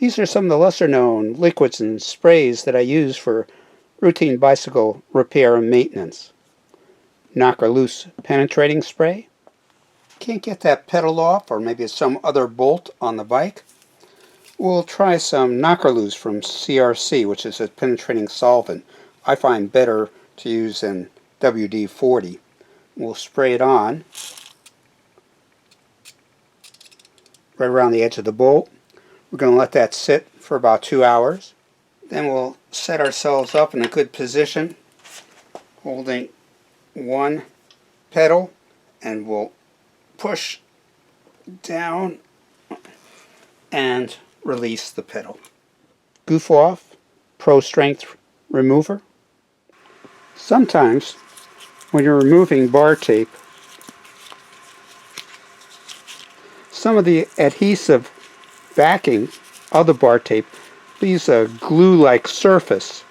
These are some of the lesser known liquids and sprays that I use for routine bicycle repair and maintenance. Knock'er Loose penetrating spray. Can't get that pedal off, or maybe it's some other bolt on the bike? We'll try some Knock'er Loose from CRC, which is a penetrating solvent. I find better to use than WD-40. We'll spray it on right around the edge of the bolt. We're going to let that sit for about 2 hours. Then we'll set ourselves up in a good position, holding one pedal, and we'll push down and release the pedal. Goof Off Pro Strength Remover. Sometimes when you're removing bar tape, some of the adhesive backing of the bar tape leaves a glue-like surface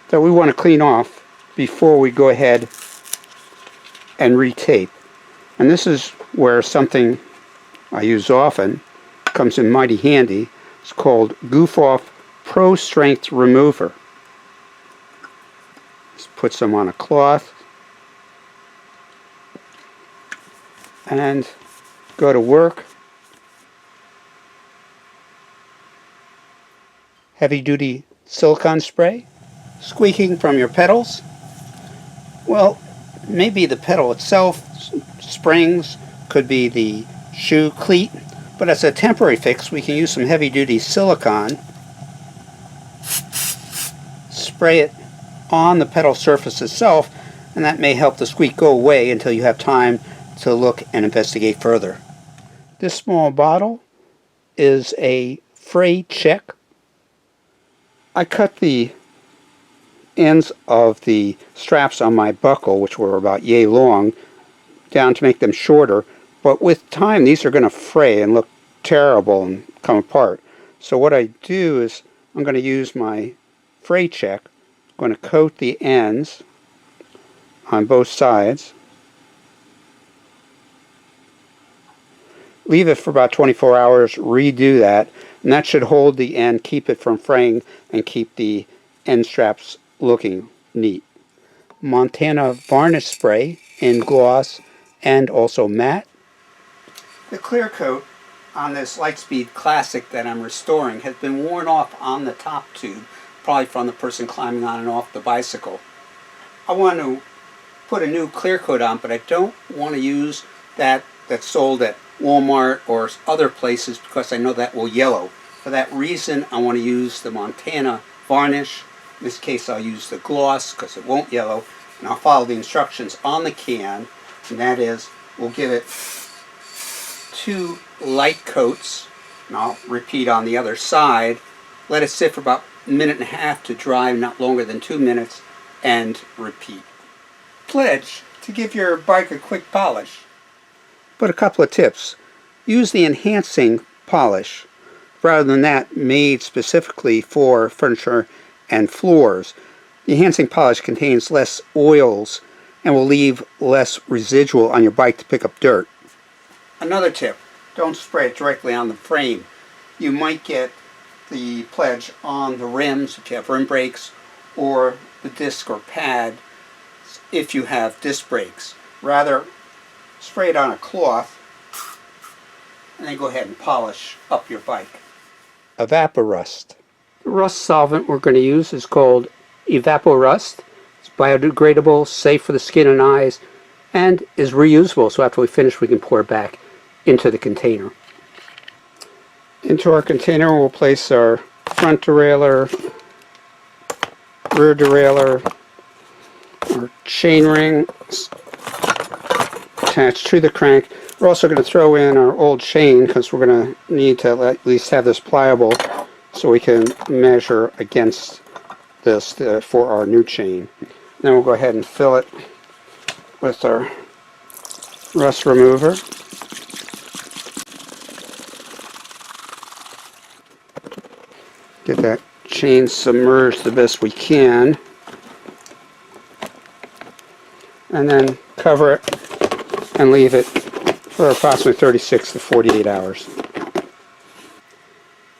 that we want to clean off before we go ahead and retape. And this is where something I use often comes in mighty handy. It's called Goof Off Pro Strength Remover. Just put some on a cloth and go to work. Heavy duty silicone spray. Squeaking from your pedals. Well, maybe the pedal itself, springs, could be the shoe cleat, but as a temporary fix we can use some heavy duty silicone, spray it on the pedal surface itself, and that may help the squeak go away until you have time to look and investigate further. This small bottle is a Fray Check. I cut the ends of the straps on my buckle, which were about yay long, down to make them shorter, but with time these are going to fray and look terrible and come apart. So what I do is I'm going to use my Fray Check. I'm going to coat the ends on both sides, leave it for about 24 hours, redo that, and that should hold the end, keep it from fraying, and keep the end straps looking neat. Montana varnish spray in gloss and also matte. The clear coat on this Lightspeed Classic that I'm restoring has been worn off on the top tube, probably from the person climbing on and off the bicycle. I want to put a new clear coat on, but I don't want to use that's sold at Walmart or other places because I know that will yellow. For that reason, I want to use the Montana varnish. In this case, I'll use the gloss because it won't yellow, and I'll follow the instructions on the can, and that is, we'll give it 2 light coats, and I'll repeat on the other side. Let it sit for about 1.5 minutes to dry, not longer than 2 minutes, and repeat. Pledge to give your bike a quick polish. But a couple of tips. Use the enhancing polish rather than that made specifically for furniture and floors. The enhancing polish contains less oils and will leave less residual on your bike to pick up dirt. Another tip, don't spray it directly on the frame. You might get the pledge on the rims if you have rim brakes, or the disc or pad if you have disc brakes. Rather, spray it on a cloth and then go ahead and polish up your bike. Evapo-Rust. The rust solvent we're going to use is called Evapo-Rust. It's biodegradable, safe for the skin and eyes, and is reusable, so after we finish we can pour it back into the container. Into our container we'll place our front derailleur, rear derailleur, our chain ring attached to the crank. We're also going to throw in our old chain because we're going to need to at least have this pliable so we can measure against this for our new chain. Then we'll go ahead and fill it with our rust remover. Get that chain submerged the best we can, and then cover it and leave it for approximately 36 to 48 hours.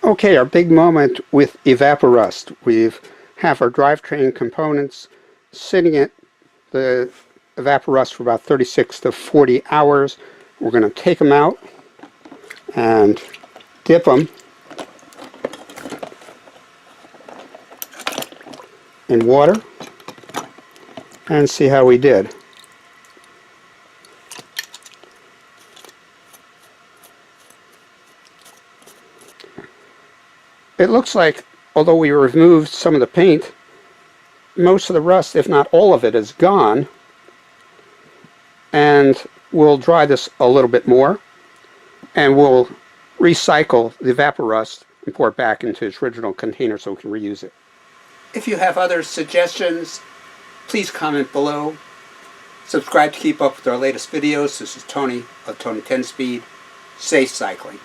Okay, our big moment with Evapo-Rust. We have our drivetrain components sitting at the Evapo-Rust for about 36 to 40 hours. We're going to take them out and dip them in water and see how we did. It looks like, although we removed some of the paint, most of the rust, if not all of it, is gone. And we'll dry this a little bit more, and we'll recycle the Evapo-Rust and pour it back into its original container so we can reuse it. If you have other suggestions, please comment below. Subscribe to keep up with our latest videos. This is Tony of Tony 10 Speed. Safe cycling.